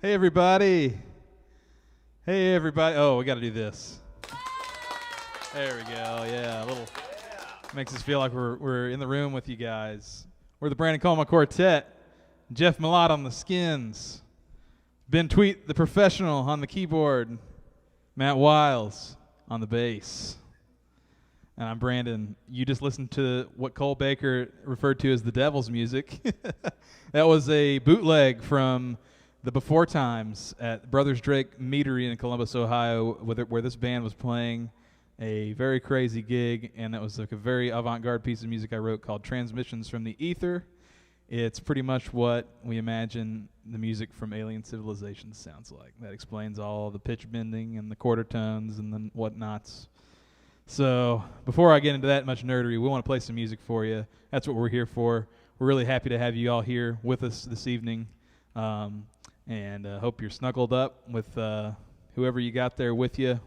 Hey, everybody. Hey, everybody. Oh, we got to do this. There we go. Yeah, a little makes us feel like we're in the room with you guys. We're the Brandon Coleman Quartet. Jeff Mellott on the skins. Ben Tweedt, the professional, on the keyboard. Matt Wiles on the bass. And I'm Brandon. You just listened to what Cole Baker referred to as the devil's music. That was a bootleg from the Before Times at Brothers Drake Meadery in Columbus, Ohio, where this band was playing a very crazy gig, and that was like a very avant-garde piece of music I wrote called Transmissions from the Ether. It's pretty much what we imagine the music from alien civilizations sounds like. That explains all the pitch bending and the quarter tones and the whatnots. So before I get into that much nerdery, we want to play some music for you. That's what we're here for. We're really happy to have you all here with us this evening. And hope you're snuggled up with whoever you got there with you.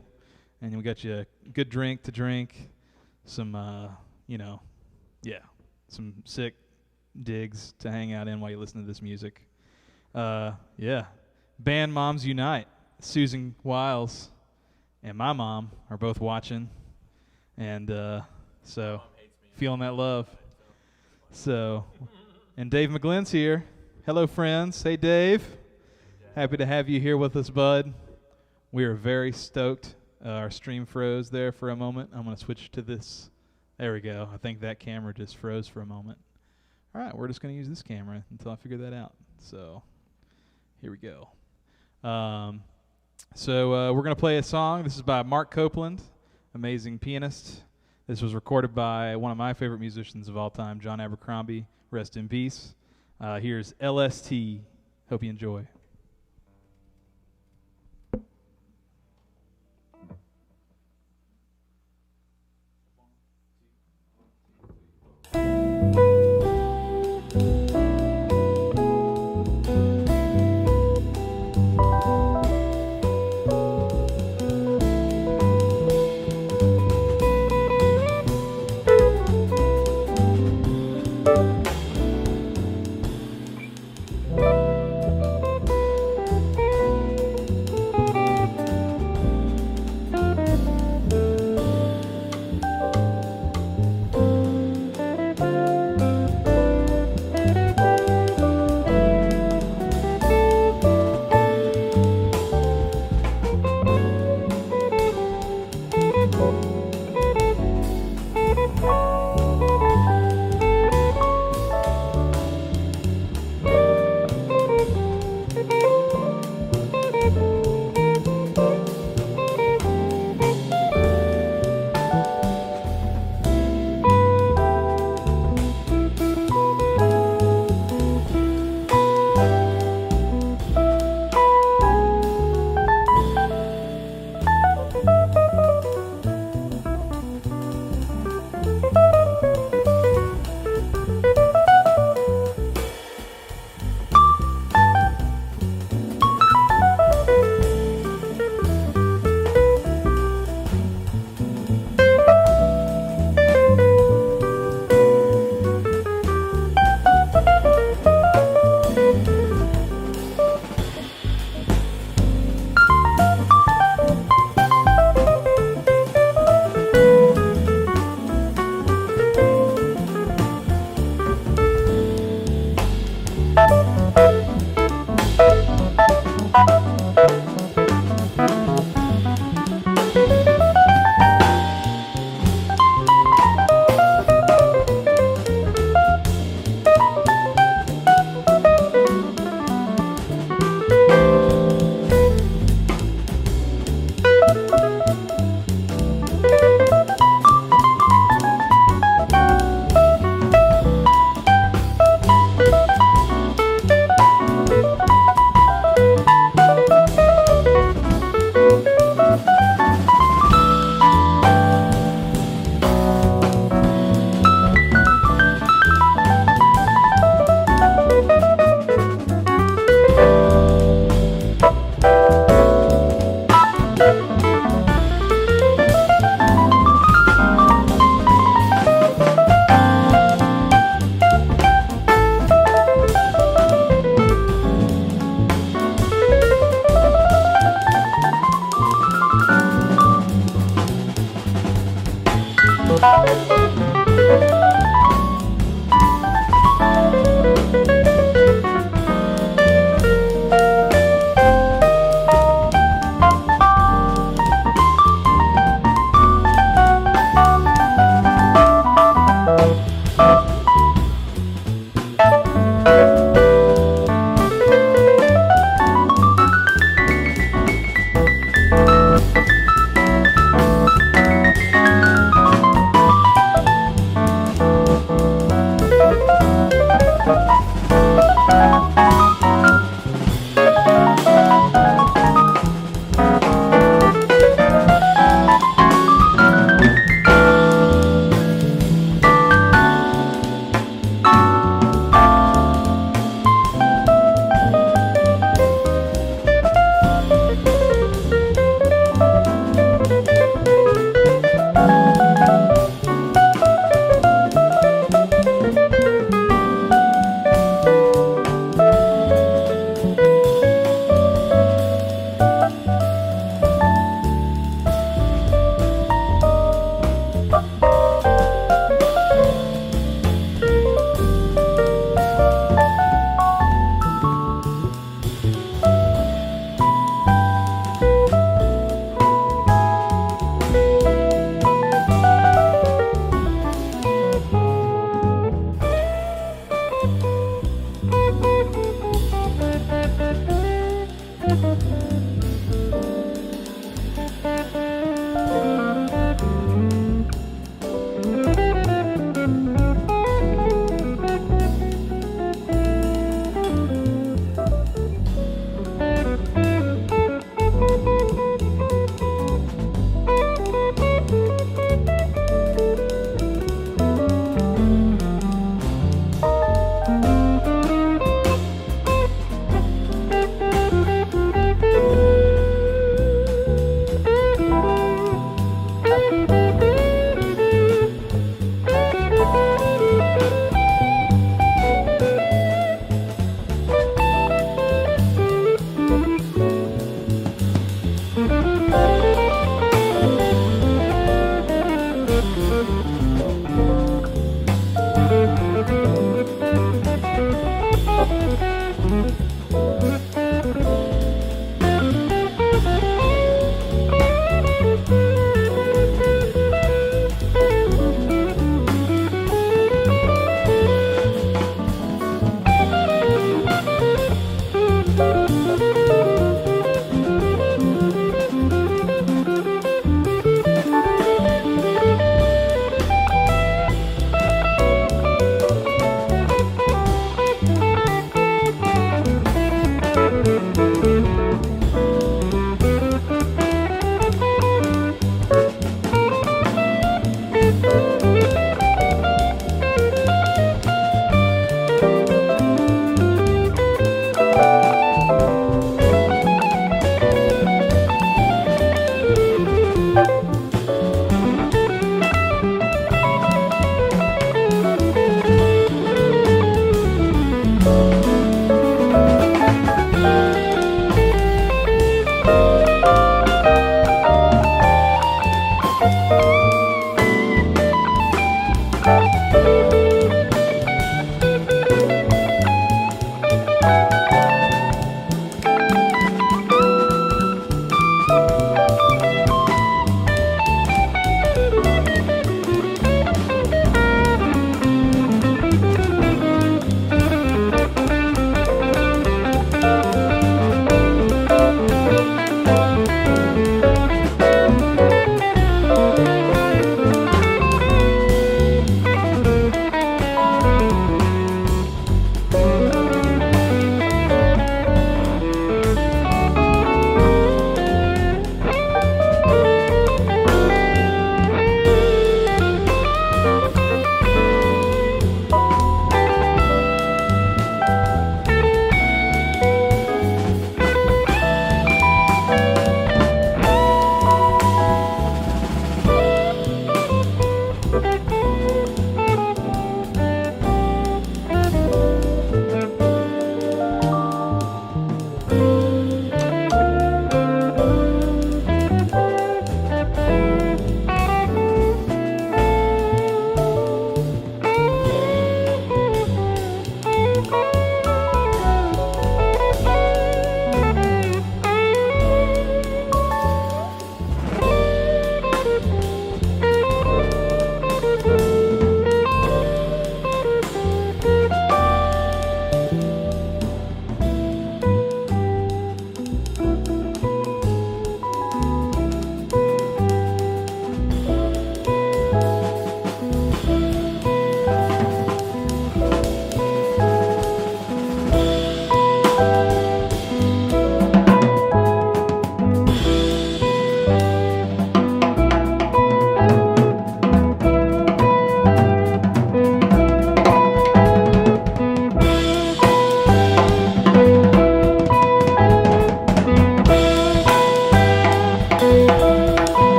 And we got you a good drink to drink, some, some sick digs to hang out in while you listen to this music. Band Moms Unite. Susan Wiles and my mom are both watching. And so feeling that love. So, and Dave McGlynn's here. Hello, friends. Hey, Dave. Happy to have you here with us, bud. We are very stoked. Our stream froze there for a moment. I'm going to switch to this. There we go. I think that camera just froze for a moment. All right, we're just going to use this camera until I figure that out. So here we go. We're going to play a song. This is by Mark Copeland, amazing pianist. This was recorded by one of my favorite musicians of all time, John Abercrombie. Rest in peace. Here's LST. Hope you enjoy.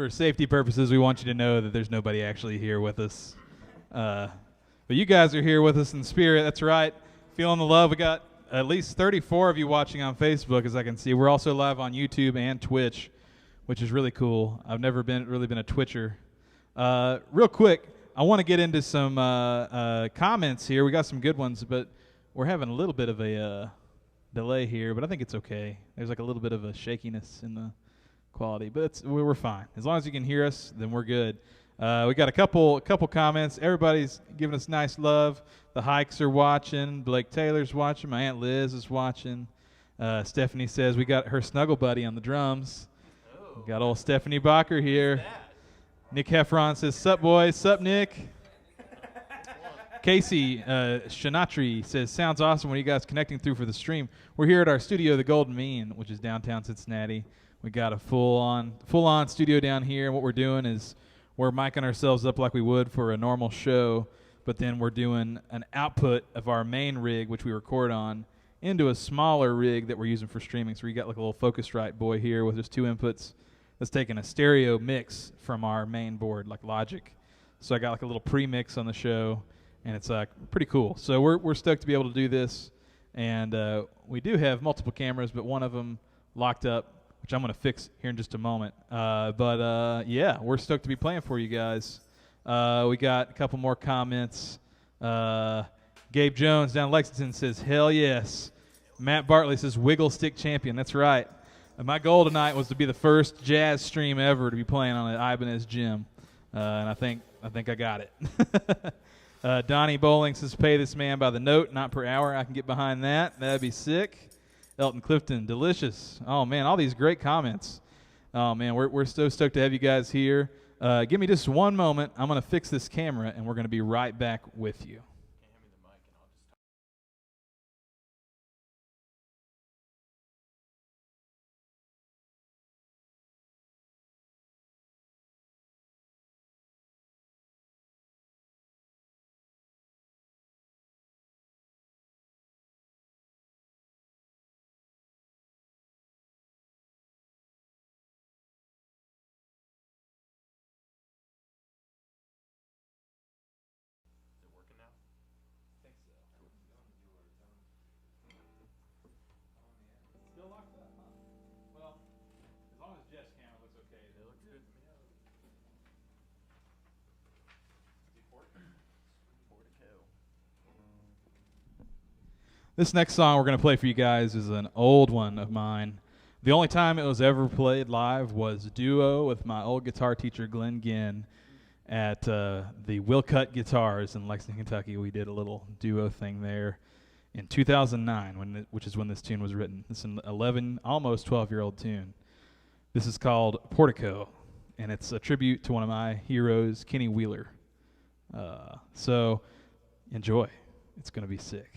for safety purposes, we want you to know that there's nobody actually here with us. But you guys are here with us in spirit. That's right. Feeling the love. We got at least 34 of you watching on Facebook, as I can see. We're also live on YouTube and Twitch, which is really cool. I've never really been a Twitcher. Real quick, I want to get into some comments here. We got some good ones, but we're having a little bit of a delay here, but I think it's okay. There's like a little bit of a shakiness in the quality, but we're fine. As long as you can hear us, then we're good. We got a couple comments. Everybody's giving us nice love. The Hikes are watching. Blake Taylor's watching. My Aunt Liz is watching. Stephanie says we got her snuggle buddy on the drums. We got old Stephanie Bacher here. Nick Heffron says, "Sup, boys? Sup, Nick?" Casey Shinatri says, "Sounds awesome when you guys connecting through for the stream. We're here at our studio, the Golden Mean, which is downtown Cincinnati. We got a full-on studio down here, and what we're doing is we're micing ourselves up like we would for a normal show, but then we're doing an output of our main rig, which we record on, into a smaller rig that we're using for streaming. So we got like a little Focusrite boy here with just 2 inputs that's taking a stereo mix from our main board, like Logic. So I got like a little pre-mix on the show, and it's pretty cool. So we're stoked to be able to do this, and we do have multiple cameras, but one of them locked up, which I'm going to fix here in just a moment. Yeah, we're stoked to be playing for you guys. We got a couple more comments. Gabe Jones down in Lexington says, "Hell yes." Matt Bartley says, "Wiggle Stick Champion." That's right. My goal tonight was to be the first jazz stream ever to be playing on an Ibanez gym, and I think I got it. Donnie Bowling says, "Pay this man by the note, not per hour." I can get behind that. That'd be sick. Elton Clifton, delicious. Oh, man, all these great comments. Oh, man, we're so stoked to have you guys here. Give me just one moment. I'm going to fix this camera, and we're going to be right back with you. This next song we're going to play for you guys is an old one of mine. The only time it was ever played live was duo with my old guitar teacher, Glenn Ginn, at the Wilcutt Guitars in Lexington, Kentucky. We did a little duo thing there in 2009, which is when this tune was written. It's an 11, almost 12-year-old tune. This is called Portico, and it's a tribute to one of my heroes, Kenny Wheeler. So enjoy. It's going to be sick.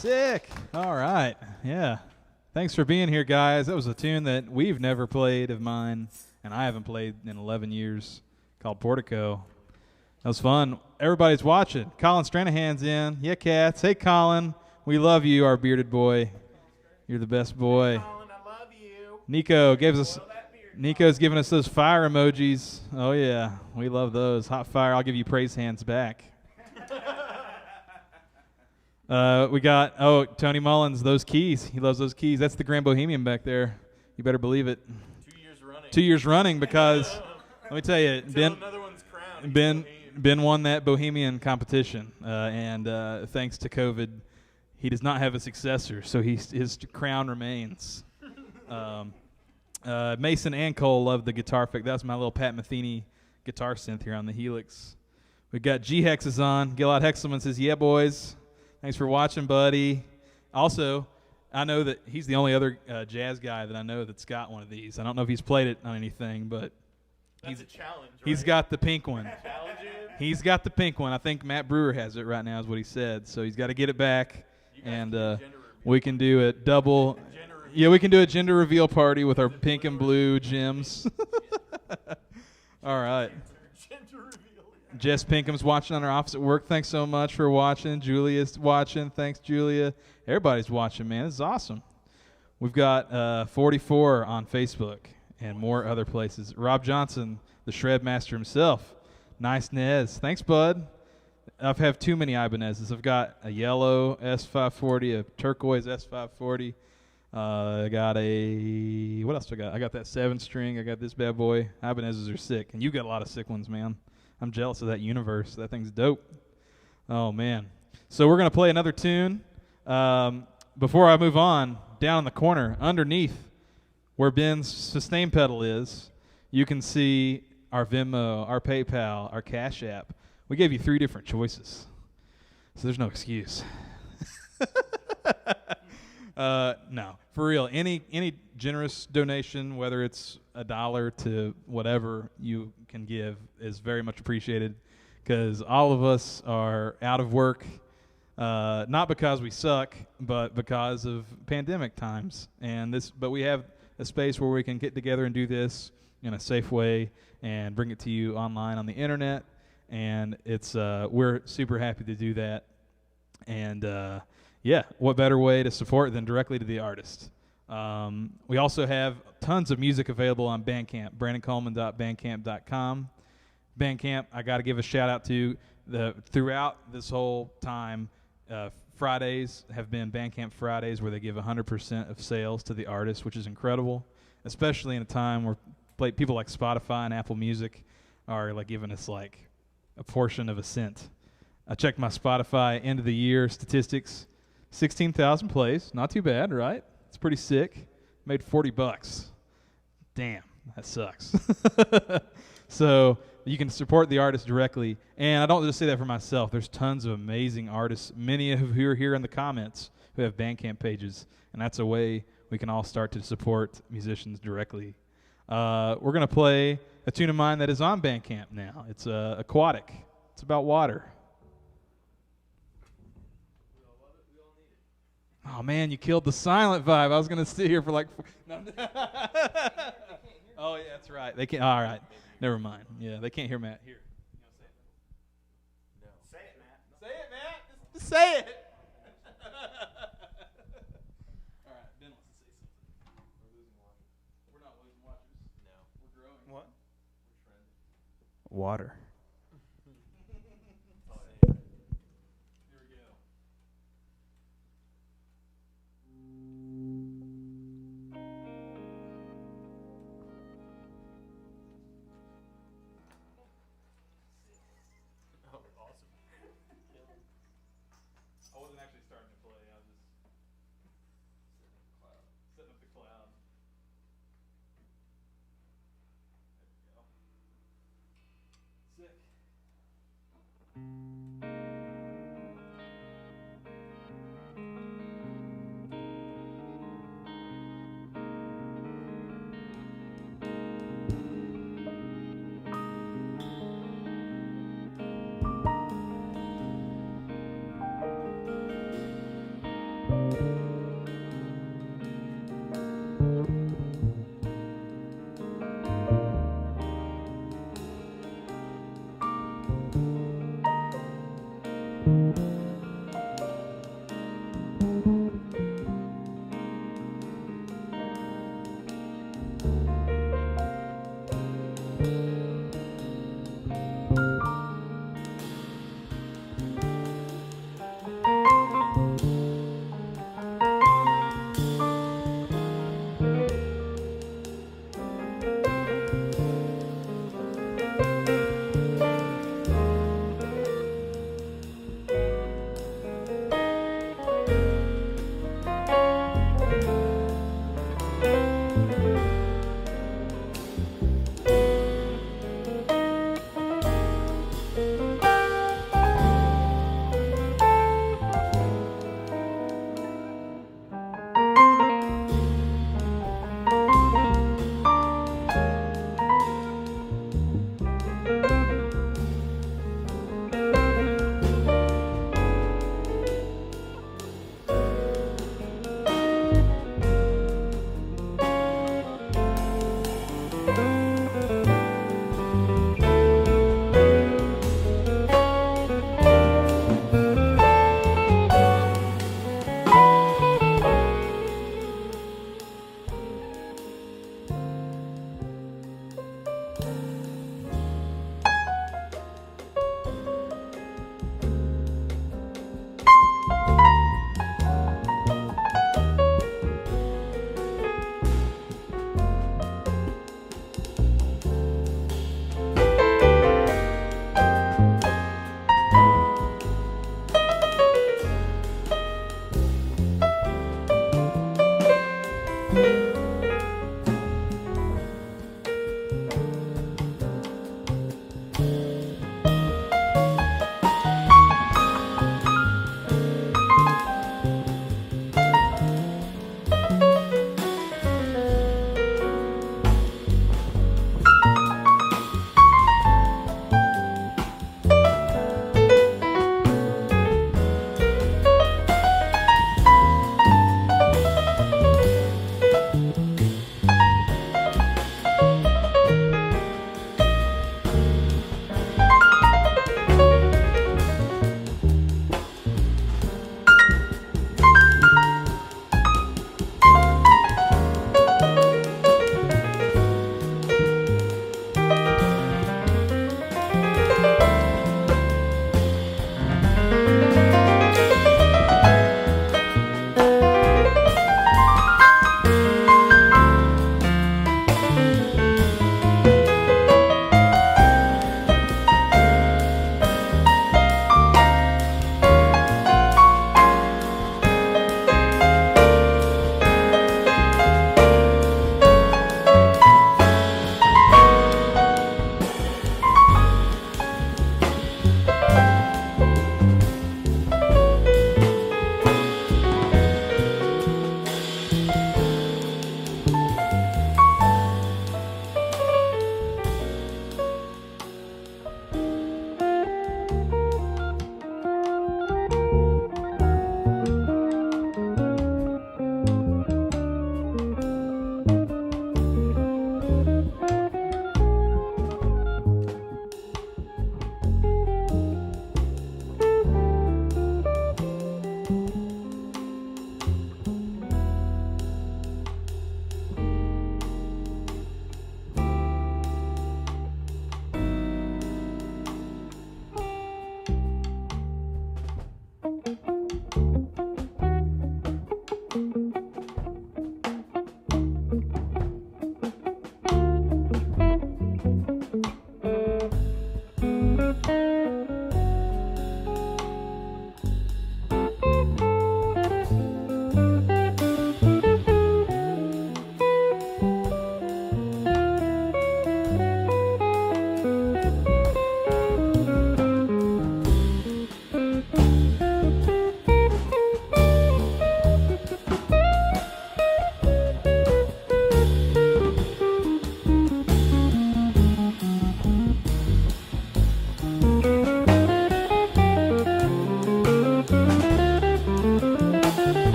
Sick. All right. Yeah. Thanks for being here, guys. That was a tune that we've never played of mine, and I haven't played in 11 years, called Portico. That was fun. Everybody's watching. Colin Stranahan's in. Yeah, cats. Hey, Colin. We love you, our bearded boy. You're the best boy. Hey, Colin, I love you. Nico's giving us those fire emojis. Oh, yeah. We love those. Hot fire. I'll give you praise hands back. We got, Tony Mullins, those keys. He loves those keys. That's the Grand Bohemian back there. You better believe it. 2 years running. 2 years running because, let me tell you, another one's crowned. Ben won that Bohemian competition. And thanks to COVID, he does not have a successor, so his crown remains. Mason and Cole love the guitar pick. That was my little Pat Metheny guitar synth here on the Helix. We got G-Hex is on. Gilad Hexelman says, yeah, boys. Thanks for watching, buddy. Also, I know that he's the only other jazz guy that I know that's got one of these. I don't know if he's played it on anything, but that's a challenge, right? He's got the pink one. Challenge him? He's got the pink one. I think Matt Brewer has it right now is what he said. So he's got to get it back, and we can do a double. Yeah, we can do a gender reveal party with our pink and blue gems. All right. Jess Pinkham's watching on her office at work. Thanks so much for watching. Julia's watching. Thanks, Julia. Everybody's watching, man. This is awesome. We've got 44 on Facebook and more other places. Rob Johnson, the shred master himself. Nice Nez. Thanks, bud. I have too many Ibanez's. I've got a yellow S540, a turquoise S540. I got a, what else do I got? I got that 7-string. I got this bad boy. Ibanez's are sick. And you got a lot of sick ones, man. I'm jealous of that universe. That thing's dope. Oh, man. So we're going to play another tune. Before I move on, down in the corner, underneath where Ben's sustain pedal is, you can see our Venmo, our PayPal, our Cash App. We gave you 3 different choices. So there's no excuse. No, for real. Any generous donation, whether it's $1 to whatever you can give, is very much appreciated, because all of us are out of work, not because we suck, but because of pandemic times. But we have a space where we can get together and do this in a safe way and bring it to you online on the internet. And it's we're super happy to do that. And yeah, what better way to support than directly to the artist? We also have tons of music available on Bandcamp, brandoncoleman.bandcamp.com. Bandcamp, I got to give a shout out to throughout this whole time. Fridays have been Bandcamp Fridays, where they give 100% of sales to the artist, which is incredible, especially in a time where people like Spotify and Apple Music are like giving us like a portion of a cent. I checked my Spotify end of the year statistics. 16,000 plays, not too bad, right? It's pretty sick. Made $40. Damn, that sucks. So you can support the artist directly. And I don't just say that for myself. There's tons of amazing artists, many of who are here in the comments, who have Bandcamp pages. And that's a way we can all start to support musicians directly. We're going to play a tune of mine that is on Bandcamp now. It's Aquatic. It's about water. Oh man, you killed the silent vibe. I was gonna sit here for like. No. Oh yeah, that's right. They can't. All right, never mind. Yeah, they can't hear Matt. Here. No. Say it, Matt. Say it, Matt. Just say it. All right, Ben wants to say something. We're losing watchers. We're not losing watchers. No. We're growing. What? We're trending. Water. Here we go. Oh, awesome. I wasn't actually starting to play. I was just setting up the cloud. There we go.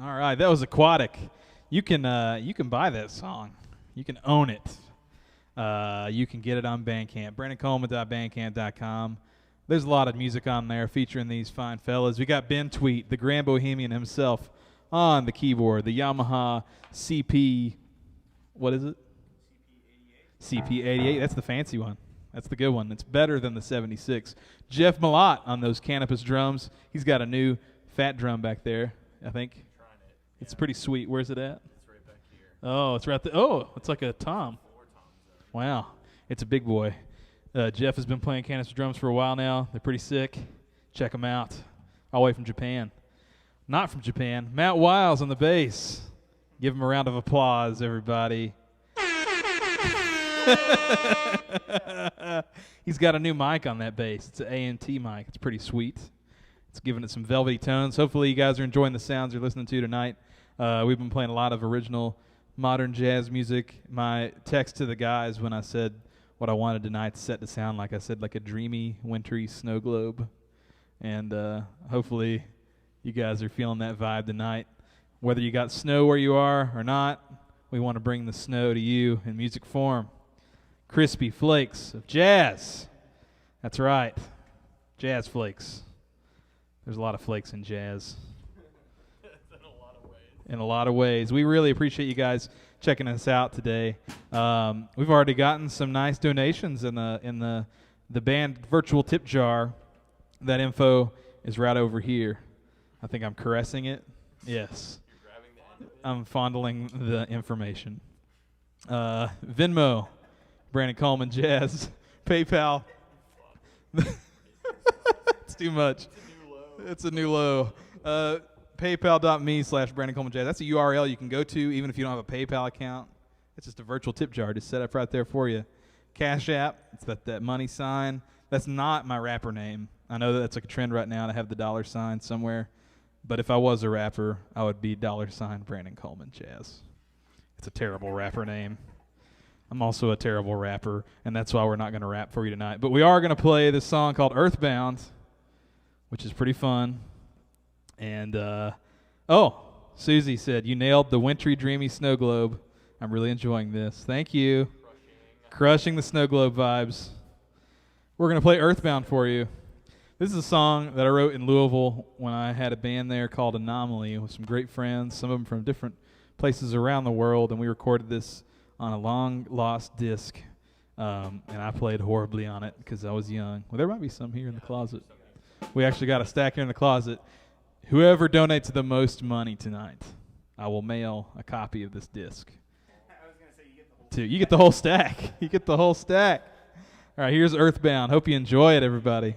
All right, that was Aquatic. You can buy that song. You can own it. You can get it on Bandcamp. BrandonColeman.bandcamp.com. There's a lot of music on there featuring these fine fellas. We got Ben Tweedt, the Grand Bohemian himself, on the keyboard. The Yamaha CP, what is it? CP88. That's the fancy one. That's the good one. It's better than the 76. Jeff Mellott on those Canopus drums. He's got a new fat drum back there, I think. It's pretty sweet. Where's it at? It's right back here. Oh, it's right there. Oh, it's like a tom. Wow. It's a big boy. Jeff has been playing Canopus drums for a while now. They're pretty sick. Check them out. All the way from Japan. Not from Japan. Matt Wiles on the bass. Give him a round of applause, everybody. He's got a new mic on that bass. It's an A&T mic. It's pretty sweet. It's giving it some velvety tones. Hopefully you guys are enjoying the sounds you're listening to tonight. We've been playing a lot of original modern jazz music. My text to the guys when I said what I wanted tonight's set to sound like, I said like a dreamy, wintry snow globe. And hopefully you guys are feeling that vibe tonight. Whether you got snow where you are or not, we want to bring the snow to you in music form. Crispy flakes of jazz. That's right. Jazz flakes. There's a lot of flakes in jazz. In a lot of ways. We really appreciate you guys checking us out today. We've already gotten some nice donations in the band virtual tip jar. That info is right over here. I think I'm caressing it. Yes. You're grabbing the end of it? I'm fondling the information. Venmo, Brandon Coleman Jazz, PayPal. It's too much. It's a new low. PayPal.me/Brandon Coleman Jazz. That's a URL you can go to even if you don't have a PayPal account. It's just a virtual tip jar just set up right there for you. Cash App, it's that money sign. That's not my rapper name. I know that's like a trend right now to have the dollar sign somewhere. But if I was a rapper, I would be $Brandon Coleman Jazz. It's a terrible rapper name. I'm also a terrible rapper, and that's why we're not going to rap for you tonight. But we are going to play this song called Earthbound, which is pretty fun. And, Susie said, you nailed the wintry, dreamy snow globe. I'm really enjoying this. Thank you. Crushing the snow globe vibes. We're going to play Earthbound for you. This is a song that I wrote in Louisville when I had a band there called Anomaly with some great friends, some of them from different places around the world, and we recorded this on a long-lost disc, and I played horribly on it because I was young. Well, there might be some here in the closet. We actually got a stack here in the closet. Whoever donates the most money tonight, I will mail a copy of this disc. I was going to say you get You get the whole the whole stack. You get the whole stack. All right, here's Earthbound. Hope you enjoy it, everybody.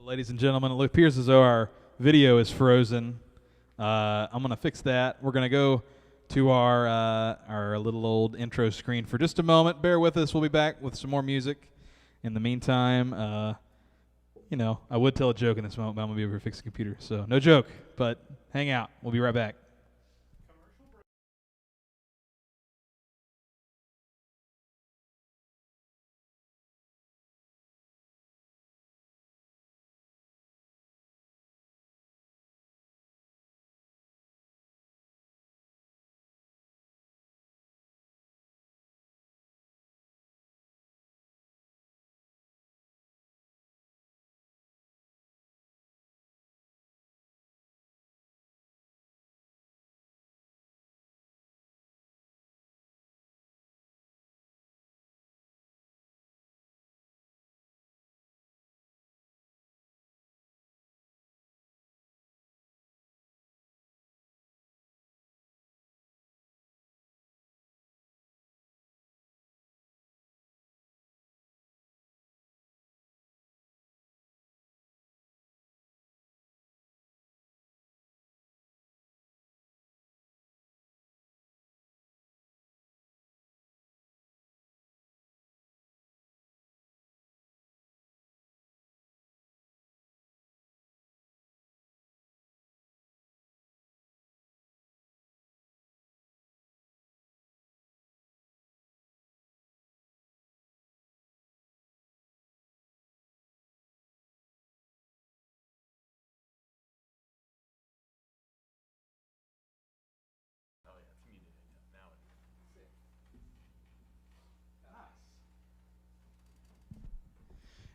Ladies and gentlemen, it appears as though our video is frozen. I'm going to fix that. We're going to go to our little old intro screen for just a moment. Bear with us. We'll be back with some more music. In the meantime, I would tell a joke in this moment, but I'm going to be able to fix the computer. So no joke, but hang out. We'll be right back.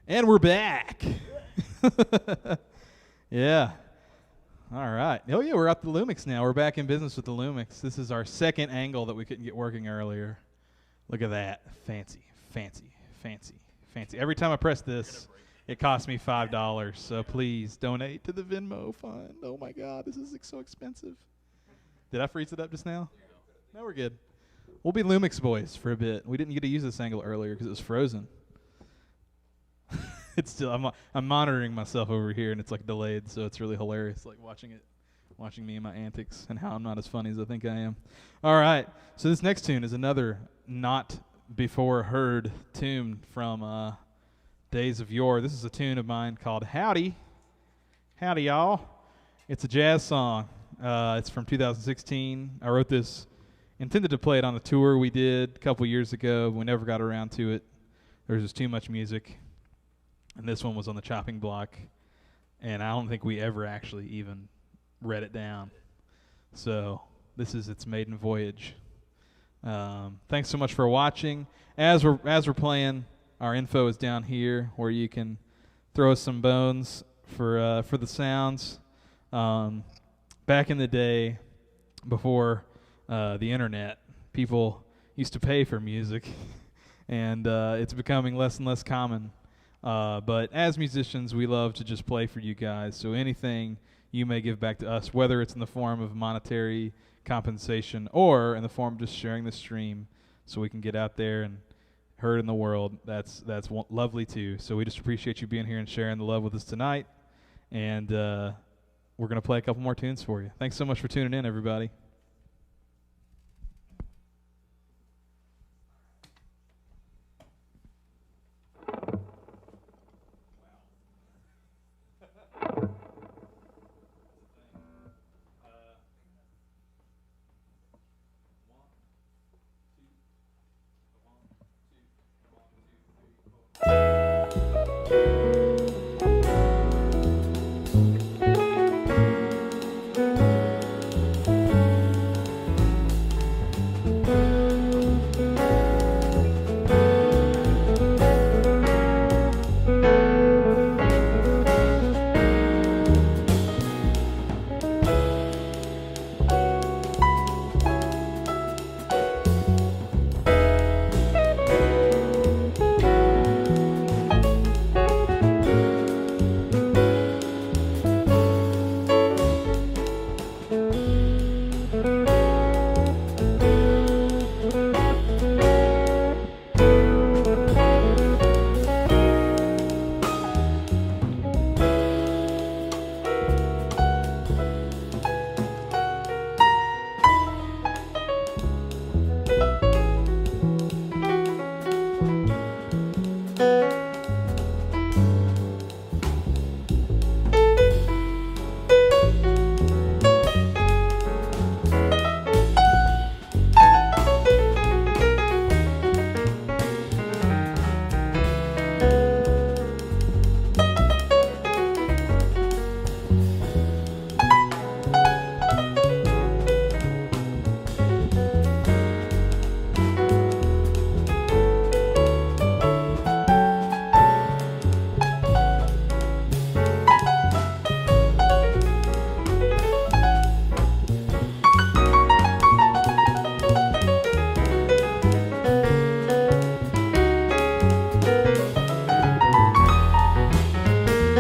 And we're back. Yeah. All right. Oh, yeah, we're at the Lumix now. We're back in business with the Lumix. This is our second angle that we couldn't get working earlier. Look at that. Fancy, fancy, fancy, fancy. Every time I press this, it costs me $5. So please donate to the Venmo fund. Oh, my God. This is so expensive. Did I freeze it up just now? No, we're good. We'll be Lumix boys for a bit. We didn't get to use this angle earlier because it was frozen. It's still I'm monitoring myself over here and it's like delayed, so it's really hilarious, like watching me and my antics and how I'm not as funny as I think I am. All right, so this next tune is another not before heard tune from days of yore. This is a tune of mine called Howdy. Howdy, y'all. It's a jazz song. It's from 2016. I wrote this, intended to play it on a tour we did a couple years ago. We never got around to it. There was just too much music. And this one was on the chopping block, and I don't think we ever actually even read it down. So this is its Maiden Voyage. Thanks so much for watching. As we're playing, our info is down here where you can throw us some bones for the sounds. Back in the day, before the internet, people used to pay for music, and it's becoming less and less common. But as musicians, we love to just play for you guys. So anything you may give back to us, whether it's in the form of monetary compensation or in the form of just sharing the stream so we can get out there and heard in the world, that's lovely too. So we just appreciate you being here and sharing the love with us tonight. And we're going to play a couple more tunes for you. Thanks so much for tuning in, everybody.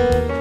Thank you.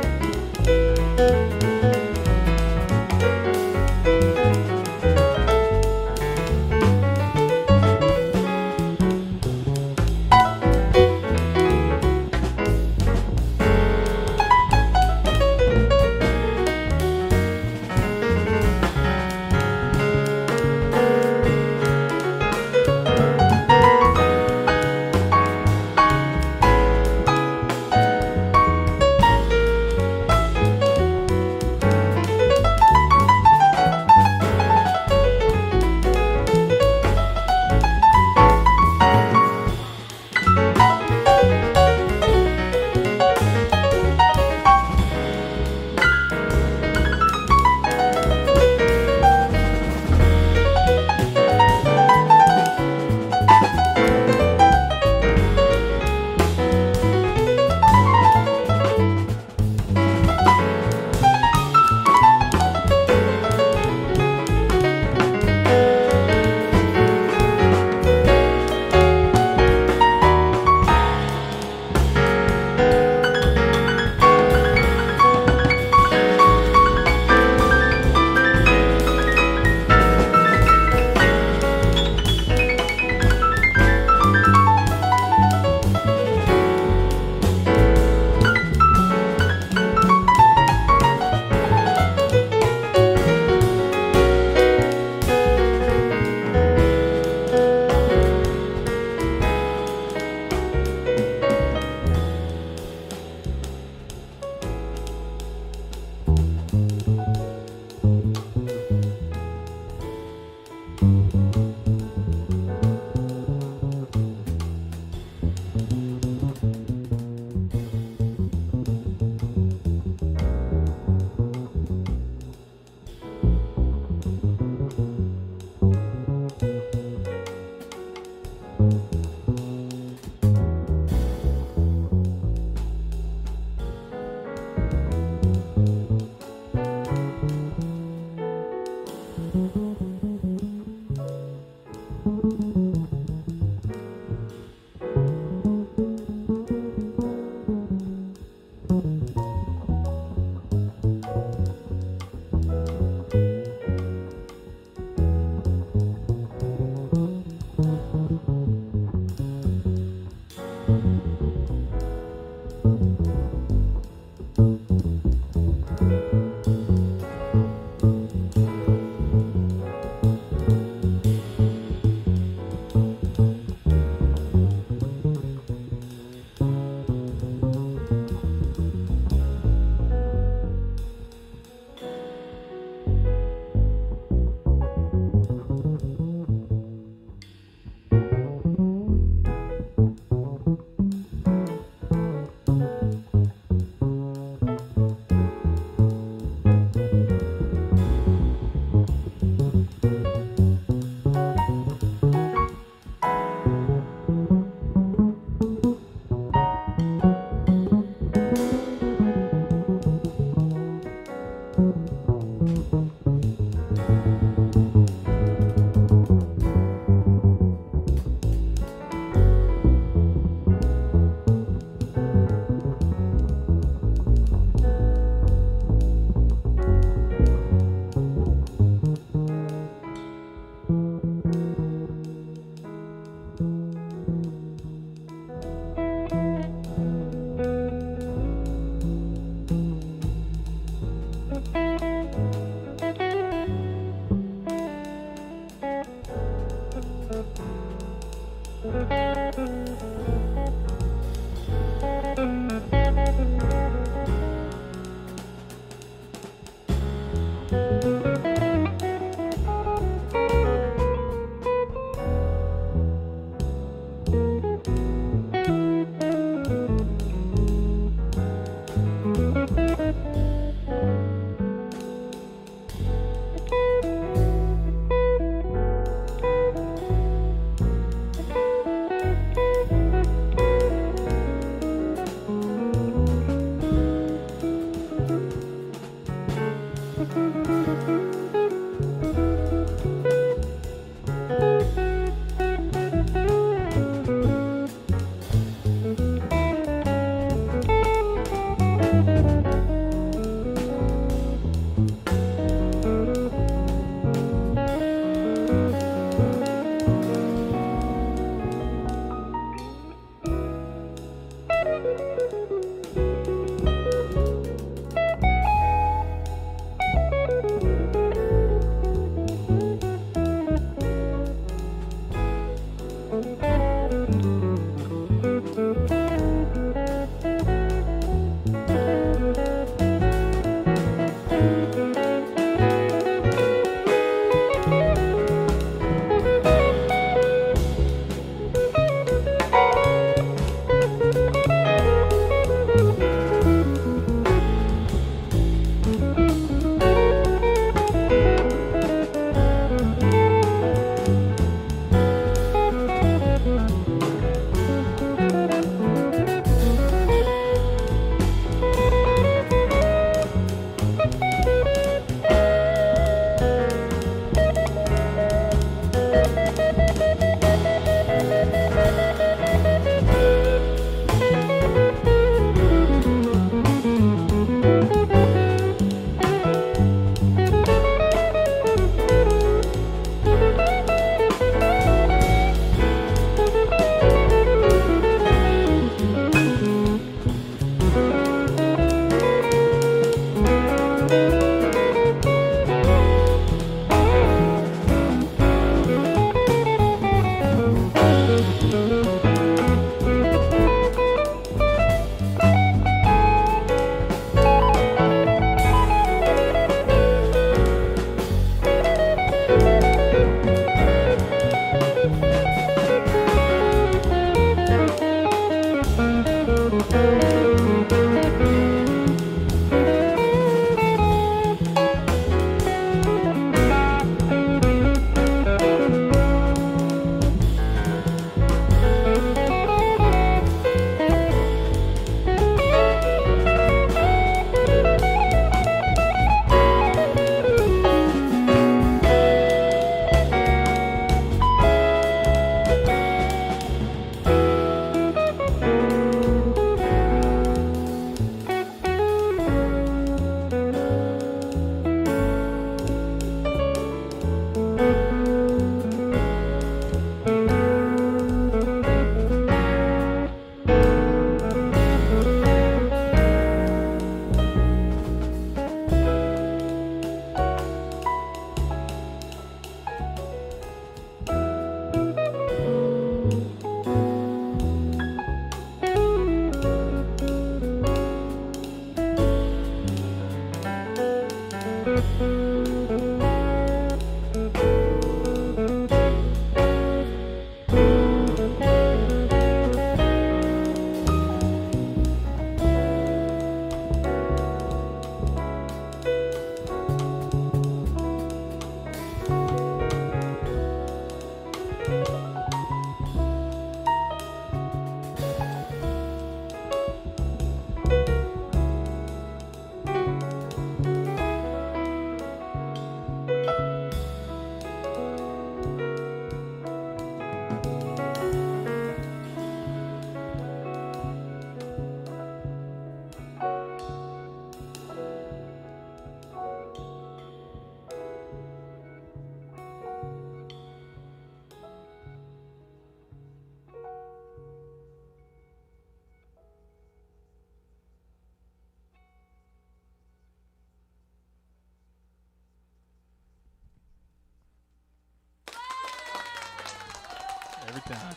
every time.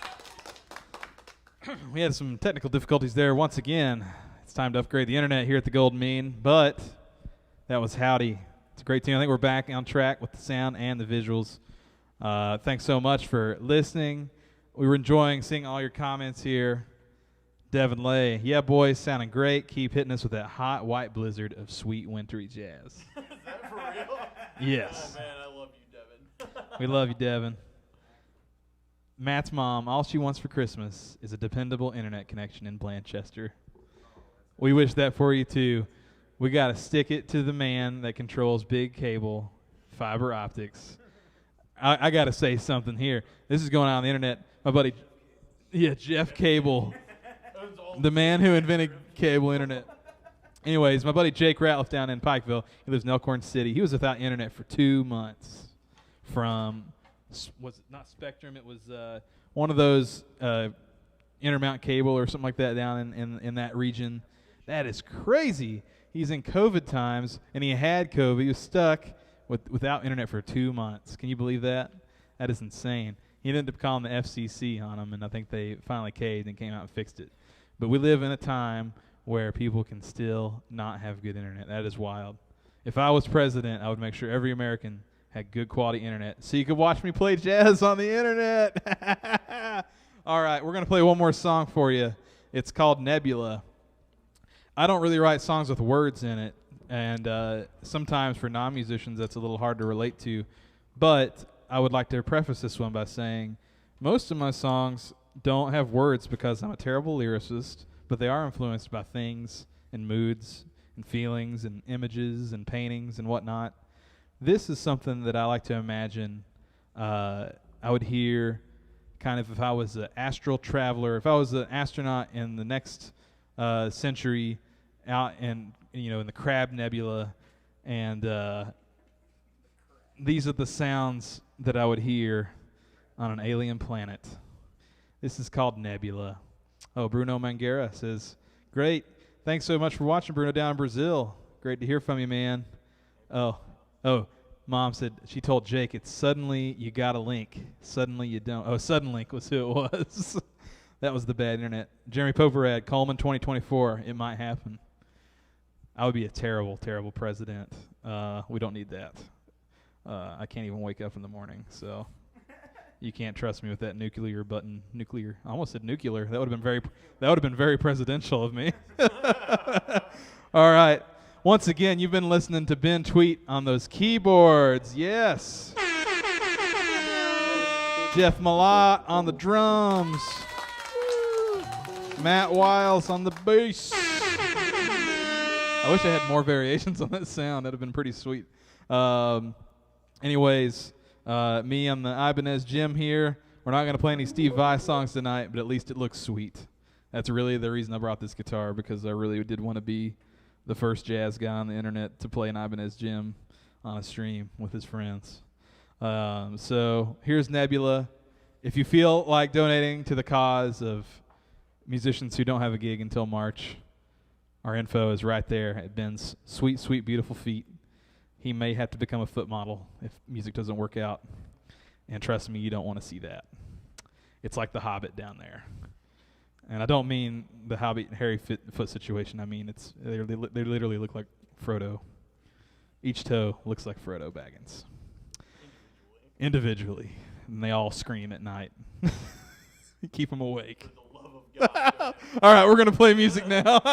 We had some technical difficulties there once again. It's time to upgrade the internet here at the Golden Mean, but that was Howdy. It's a great tune. I think we're back on track with the sound and the visuals. Thanks so much for listening. We were enjoying seeing all your comments here. Devin Lay, yeah, boys, sounding great. Keep hitting us with that hot white blizzard of sweet wintry jazz. Is that for real? Yes. Oh, man, I love you, Devin. We love you, Devin. Matt's mom, all she wants for Christmas is a dependable internet connection in Blanchester. We wish that for you, too. We got to stick it to the man that controls big cable, fiber optics. I got to say something here. This is going on the internet. My buddy, Jeff Cable, the man who invented cable internet. Anyways, my buddy Jake Ratliff down in Pikeville, he lives in Elkhorn City. He was without internet for 2 months from, was it not Spectrum? It was one of those Intermount Cable or something like that down in that region. That is crazy. He's in COVID times, and he had COVID. He was stuck without internet for 2 months. Can you believe that? That is insane. He ended up calling the FCC on him, and I think they finally caved and came out and fixed it. But we live in a time where people can still not have good internet. That is wild. If I was president, I would make sure every American had good quality internet so you could watch me play jazz on the internet. All right, we're going to play one more song for you. It's called Nebula. I don't really write songs with words in it, and sometimes for non-musicians that's a little hard to relate to. But I would like to preface this one by saying most of my songs don't have words because I'm a terrible lyricist, but they are influenced by things and moods and feelings and images and paintings and whatnot. This is something that I like to imagine I would hear kind of if I was an astral traveler, if I was an astronaut in the next century out in the Crab Nebula, and these are the sounds that I would hear on an alien planet. This is called Nebula. Oh, Bruno Manguera says, great. Thanks so much for watching, Bruno, down in Brazil. Great to hear from you, man. Oh, Mom said, she told Jake, it's suddenly you got a link. Suddenly you don't. Oh, Suddenlink was who it was. That was the bad internet. Jeremy Poperad, Coleman 2024. It might happen. I would be a terrible, terrible president. We don't need that. I can't even wake up in the morning, so you can't trust me with that nuclear button. Nuclear. I almost said nuclear. That would have been very presidential of me. All right. Once again, you've been listening to Ben Tweedt on those keyboards. Yes. Jeff Mellott on the drums. Matt Wiles on the bass. I wish I had more variations on that sound. That would have been pretty sweet. Anyways, me on the Ibanez Jim here. We're not going to play any Steve Vai songs tonight, but at least it looks sweet. That's really the reason I brought this guitar, because I really did want to be the first jazz guy on the internet to play an Ibanez Jim on a stream with his friends. So here's Nebula. If you feel like donating to the cause of musicians who don't have a gig until March, our info is right there at Ben's sweet, sweet, beautiful feet. He may have to become a foot model if music doesn't work out. And trust me, you don't want to see that. It's like the Hobbit down there. And I don't mean the Hobbit Harry foot situation. I mean they literally look like Frodo. Each toe looks like Frodo Baggins. Individually. And they all scream at night. Keep them awake. For the love of God. All right, we're going to play music now. Can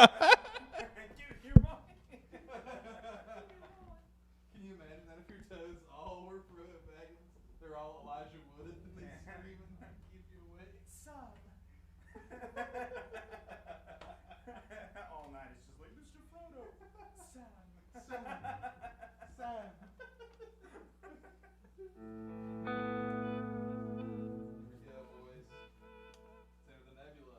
you imagine that if your toes all were Frodo Baggins? They're all Elijah Wood and they scream and keep you awake? Son. All night it's just like, Mr. Frodo. Son. Yeah, boys. It's into the Nebula.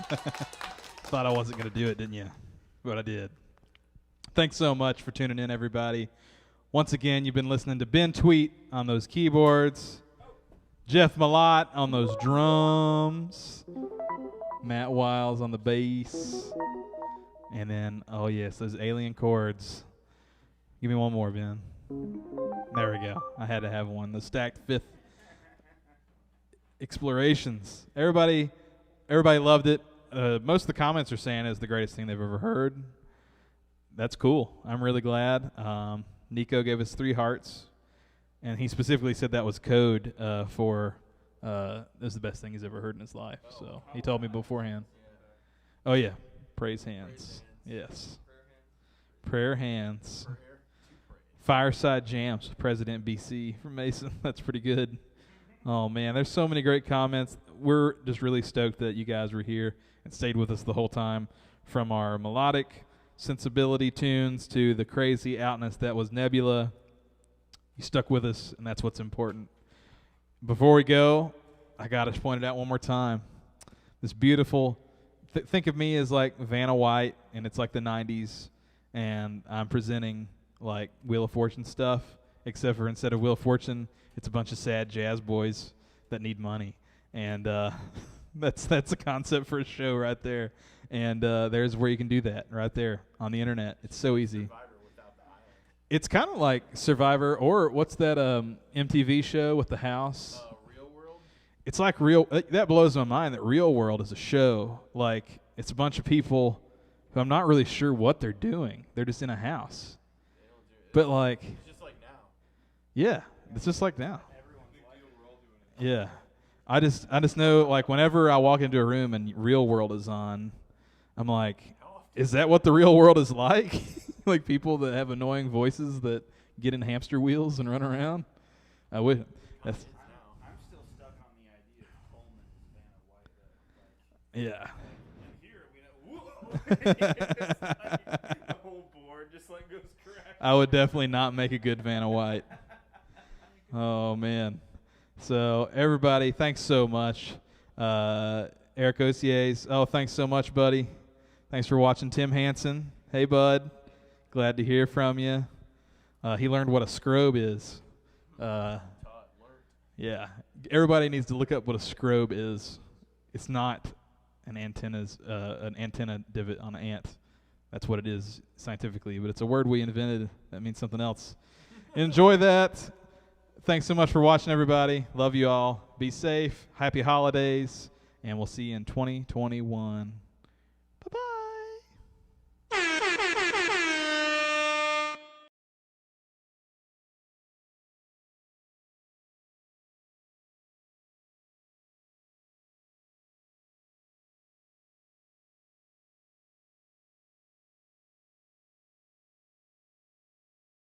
Thought I wasn't going to do it, didn't you? But I did. Thanks so much for tuning in, everybody. Once again, you've been listening to Ben Tweedt on those keyboards, Jeff Mellott on those drums, Matt Wiles on the bass, and then, oh yes, those alien chords. Give me one more, Ben. There we go. I had to have one. The stacked fifth explorations. Everybody loved it. Most of the comments are saying it's the greatest thing they've ever heard. That's cool. I'm really glad. Nico gave us 3 hearts, and he specifically said that was code for this is the best thing he's ever heard in his life. So he told me beforehand. Oh yeah, praise hands. Yes, prayer hands. Fireside Jams with President BC from Mason. That's pretty good. Oh man, there's so many great comments. We're just really stoked that you guys were here and stayed with us the whole time, from our melodic sensibility tunes to the crazy outness that was Nebula. You stuck with us, and that's what's important. Before we go, I got to point it out one more time. This beautiful, think of me as like Vanna White, and it's like the 90s, and I'm presenting like Wheel of Fortune stuff, except for instead of Wheel of Fortune, it's a bunch of sad jazz boys that need money. And that's a concept for a show right there. And there's where you can do that right there on the internet. It's so easy. It's kind of like Survivor, or what's that MTV show with the house? Real World? It's like Real. That blows my mind that Real World is a show. Like, it's a bunch of people who I'm not really sure what they're doing. They're just in a house. But like, It's just like now. yeah, it's just like now. Yeah, I just know, like, whenever I walk into a room and Real World is on, I'm like, is that what the real world is like? Like people that have annoying voices that get in hamster wheels and run around. I wish. That's. I'm still stuck on the idea of Coleman as Vanna White. Yeah. And here we know, it's like the whole board just like goes crash. I would definitely not make a good Vanna White. Oh man. So everybody, thanks so much. Eric Osie's. Oh, thanks so much, buddy. Thanks for watching. Tim Hansen. Hey, bud. Glad to hear from you. He learned what a scrobe is. Yeah. Everybody needs to look up what a scrobe is. It's not an antenna divot on an ant. That's what it is scientifically, but it's a word we invented that means something else. Enjoy that. Thanks so much for watching, everybody. Love you all. Be safe. Happy holidays, and we'll see you in 2021. Bye-bye.